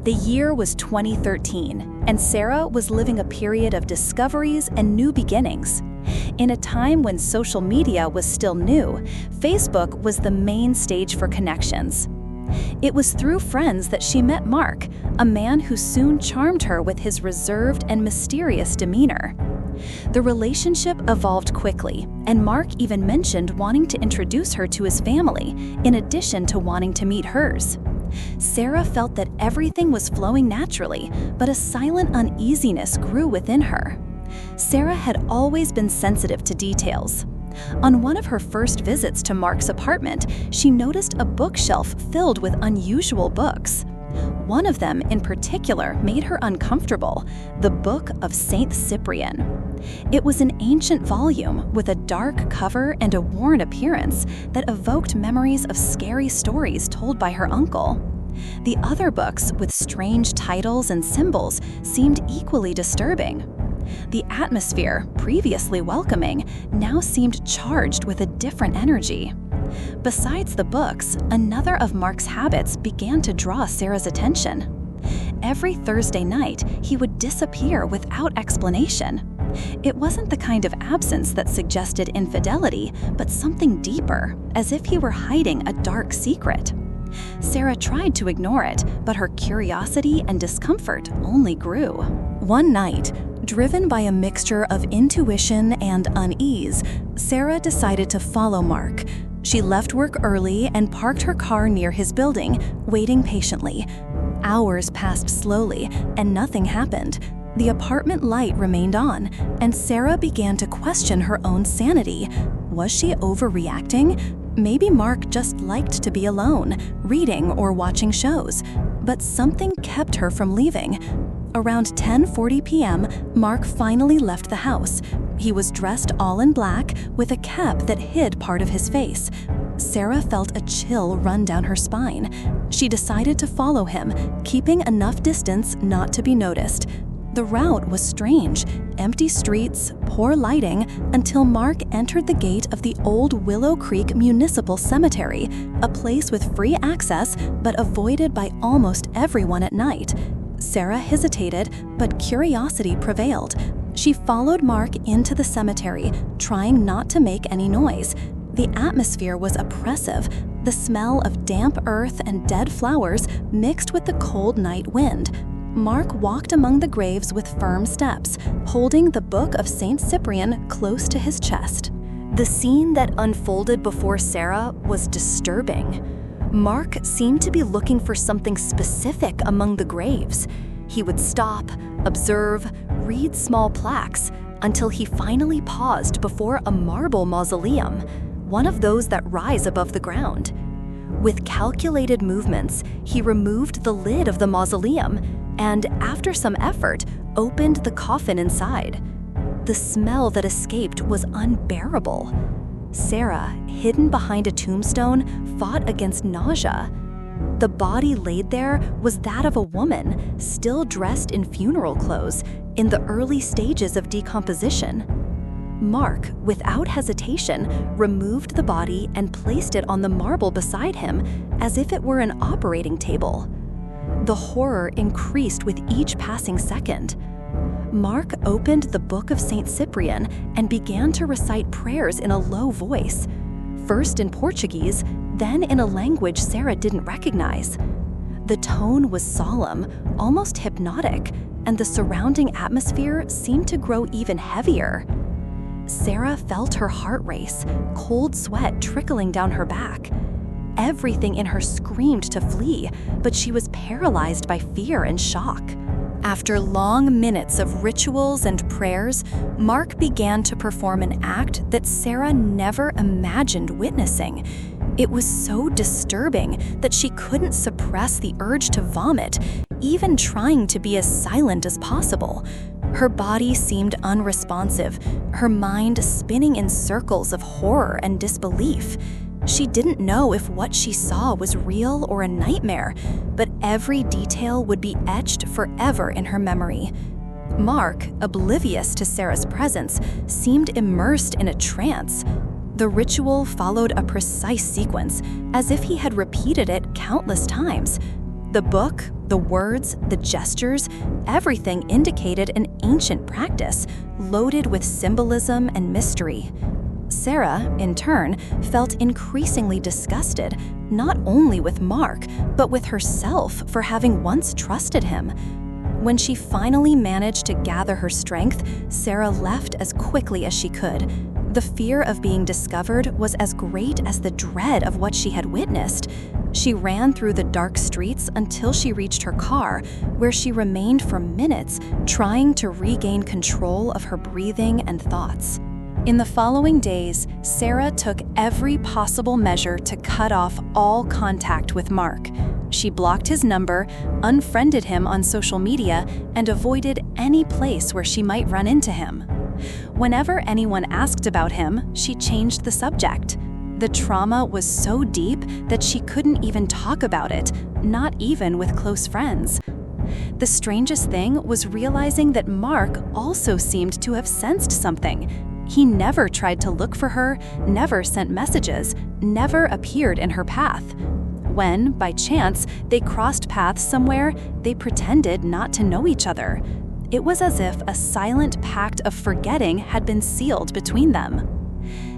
The year was 2013, and Sarah was living a period of discoveries and new beginnings. In a time when social media was still new, Facebook was the main stage for connections. It was through friends that she met Mark, a man who soon charmed her with his reserved and mysterious demeanor. The relationship evolved quickly, and Mark even mentioned wanting to introduce her to his family, in addition to wanting to meet hers. Sarah felt that everything was flowing naturally, but a silent uneasiness grew within her. Sarah had always been sensitive to details. On one of her first visits to Mark's apartment, she noticed a bookshelf filled with unusual books. One of them in particular made her uncomfortable, the Book of Saint Cyprian. It was an ancient volume with a dark cover and a worn appearance that evoked memories of scary stories told by her uncle. The other books, with strange titles and symbols, seemed equally disturbing. The atmosphere, previously welcoming, now seemed charged with a different energy. Besides the books, another of Mark's habits began to draw Sarah's attention. Every Thursday night, he would disappear without explanation. It wasn't the kind of absence that suggested infidelity, but something deeper, as if he were hiding a dark secret. Sarah tried to ignore it, but her curiosity and discomfort only grew. One night, driven by a mixture of intuition and unease, Sarah decided to follow Mark. She left work early and parked her car near his building, waiting patiently. Hours passed slowly, and nothing happened. The apartment light remained on, and Sarah began to question her own sanity. Was she overreacting? Maybe Mark just liked to be alone, reading or watching shows, but something kept her from leaving. Around 10:40 p.m., Mark finally left the house. He was dressed all in black with a cap that hid part of his face. Sarah felt a chill run down her spine. She decided to follow him, keeping enough distance not to be noticed. The route was strange, empty streets, poor lighting, until Mark entered the gate of the old Willow Creek Municipal Cemetery, a place with free access but avoided by almost everyone at night. Sarah hesitated, but curiosity prevailed. She followed Mark into the cemetery, trying not to make any noise. The atmosphere was oppressive. The smell of damp earth and dead flowers mixed with the cold night wind. Mark walked among the graves with firm steps, holding the Book of Saint Cyprian close to his chest. The scene that unfolded before Sarah was disturbing. Mark seemed to be looking for something specific among the graves. He would stop, observe, read small plaques, until he finally paused before a marble mausoleum, one of those that rise above the ground. With calculated movements, he removed the lid of the mausoleum and, after some effort, opened the coffin inside. The smell that escaped was unbearable. Sarah, hidden behind a tombstone, fought against nausea. The body laid there was that of a woman, still dressed in funeral clothes, in the early stages of decomposition. Mark, without hesitation, removed the body and placed it on the marble beside him, as if it were an operating table. The horror increased with each passing second. Mark opened the Book of Saint Cyprian and began to recite prayers in a low voice, first in Portuguese, then in a language Sarah didn't recognize. The tone was solemn, almost hypnotic, and the surrounding atmosphere seemed to grow even heavier. Sarah felt her heart race, cold sweat trickling down her back. Everything in her screamed to flee, but she was paralyzed by fear and shock. After long minutes of rituals and prayers, Mark began to perform an act that Sarah never imagined witnessing. It was so disturbing that she couldn't suppress the urge to vomit, even trying to be as silent as possible. Her body seemed unresponsive, her mind spinning in circles of horror and disbelief. She didn't know if what she saw was real or a nightmare, but every detail would be etched forever in her memory. Mark, oblivious to Sarah's presence, seemed immersed in a trance. The ritual followed a precise sequence, as if he had repeated it countless times. The book, the words, the gestures, everything indicated an ancient practice, loaded with symbolism and mystery. Sarah, in turn, felt increasingly disgusted, not only with Mark, but with herself for having once trusted him. When she finally managed to gather her strength, Sarah left as quickly as she could. The fear of being discovered was as great as the dread of what she had witnessed. She ran through the dark streets until she reached her car, where she remained for minutes, trying to regain control of her breathing and thoughts. In the following days, Sarah took every possible measure to cut off all contact with Mark. She blocked his number, unfriended him on social media, and avoided any place where she might run into him. Whenever anyone asked about him, she changed the subject. The trauma was so deep that she couldn't even talk about it, not even with close friends. The strangest thing was realizing that Mark also seemed to have sensed something. He never tried to look for her, never sent messages, never appeared in her path. When, by chance, they crossed paths somewhere, they pretended not to know each other. It was as if a silent pact of forgetting had been sealed between them.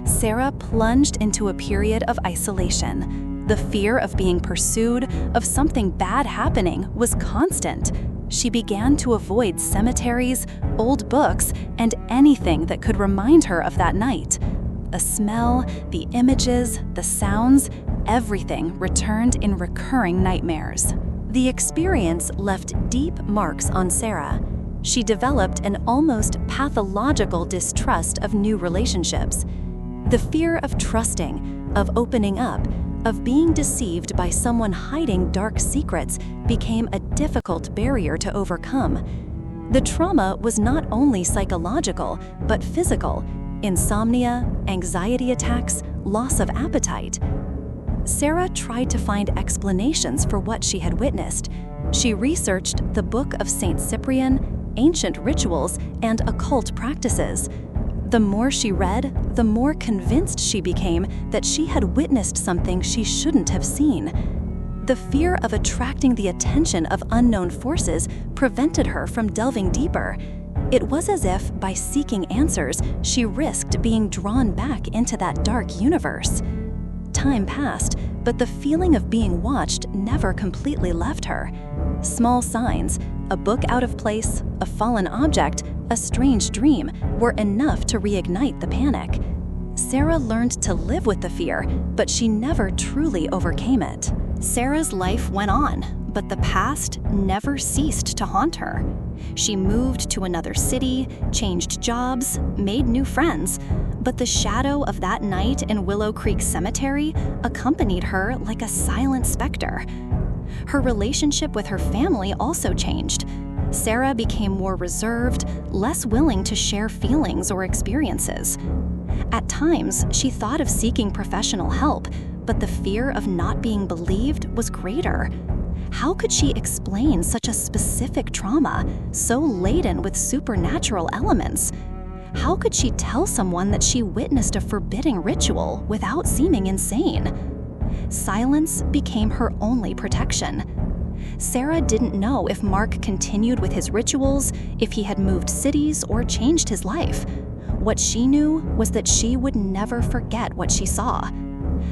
Sarah plunged into a period of isolation. The fear of being pursued, of something bad happening, was constant. She began to avoid cemeteries, old books, and anything that could remind her of that night. The smell, the images, the sounds, everything returned in recurring nightmares. The experience left deep marks on Sarah. She developed an almost pathological distrust of new relationships. The fear of trusting, of opening up, of being deceived by someone hiding dark secrets became a difficult barrier to overcome. The trauma was not only psychological, but physical: insomnia, anxiety attacks, loss of appetite. Sarah tried to find explanations for what she had witnessed. She researched the Book of Saint Cyprian, ancient rituals, and occult practices. The more she read, the more convinced she became that she had witnessed something she shouldn't have seen. The fear of attracting the attention of unknown forces prevented her from delving deeper. It was as if, by seeking answers, she risked being drawn back into that dark universe. Time passed, but the feeling of being watched never completely left her. Small signs, a book out of place, a fallen object, a strange dream, were enough to reignite the panic. Sarah learned to live with the fear, but she never truly overcame it. Sarah's life went on, but the past never ceased to haunt her. She moved to another city, changed jobs, made new friends, but the shadow of that night in Willow Creek Cemetery accompanied her like a silent specter. Her relationship with her family also changed. Sarah became more reserved, less willing to share feelings or experiences. At times, she thought of seeking professional help, but the fear of not being believed was greater. How could she explain such a specific trauma, so laden with supernatural elements? How could she tell someone that she witnessed a forbidding ritual without seeming insane? Silence became her only protection. Sarah didn't know if Mark continued with his rituals, if he had moved cities or changed his life. What she knew was that she would never forget what she saw.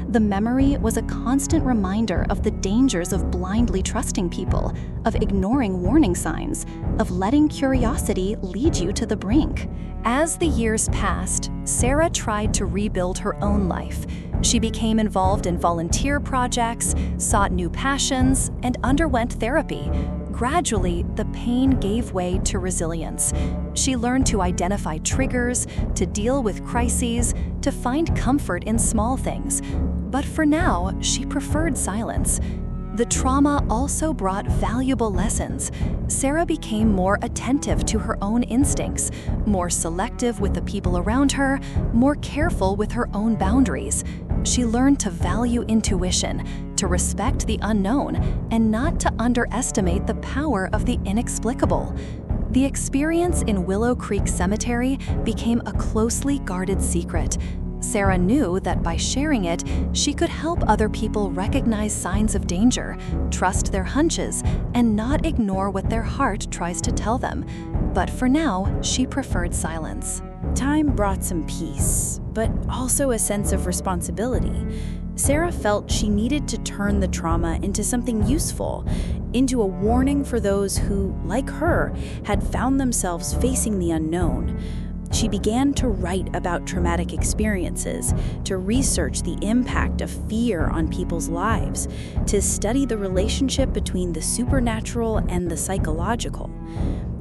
The memory was a constant reminder of the dangers of blindly trusting people, of ignoring warning signs, of letting curiosity lead you to the brink. As the years passed, Sarah tried to rebuild her own life. She became involved in volunteer projects, sought new passions, and underwent therapy. Gradually, the pain gave way to resilience. She learned to identify triggers, to deal with crises, to find comfort in small things. But for now, she preferred silence. The trauma also brought valuable lessons. Sarah became more attentive to her own instincts, more selective with the people around her, more careful with her own boundaries. She learned to value intuition, to respect the unknown, and not to underestimate the power of the inexplicable. The experience in Willow Creek Cemetery became a closely guarded secret. Sarah knew that by sharing it, she could help other people recognize signs of danger, trust their hunches, and not ignore what their heart tries to tell them. But for now, she preferred silence. Time brought some peace, but also a sense of responsibility. Sarah felt she needed to turn the trauma into something useful, into a warning for those who, like her, had found themselves facing the unknown. She began to write about traumatic experiences, to research the impact of fear on people's lives, to study the relationship between the supernatural and the psychological.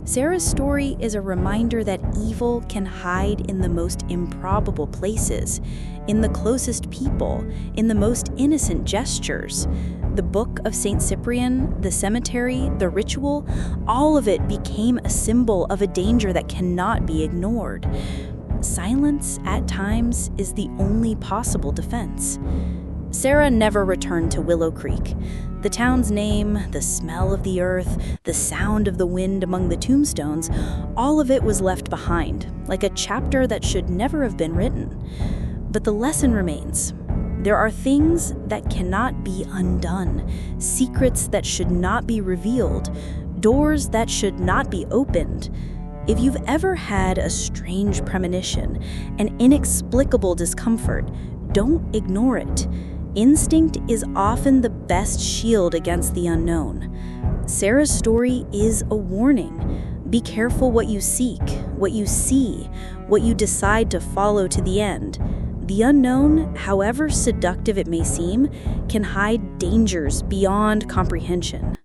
Sarah's story is a reminder that evil can hide in the most improbable places, in the closest people, in the most innocent gestures. The Book of St. Cyprian, the cemetery, the ritual, all of it became a symbol of a danger that cannot be ignored. Silence, at times, is the only possible defense. Sarah never returned to Willow Creek. The town's name, the smell of the earth, the sound of the wind among the tombstones, all of it was left behind, like a chapter that should never have been written. But the lesson remains. There are things that cannot be undone, secrets that should not be revealed, doors that should not be opened. If you've ever had a strange premonition, an inexplicable discomfort, don't ignore it. Instinct is often the best shield against the unknown. Sarah's story is a warning. Be careful what you seek, what you see, what you decide to follow to the end. The unknown, however seductive it may seem, can hide dangers beyond comprehension.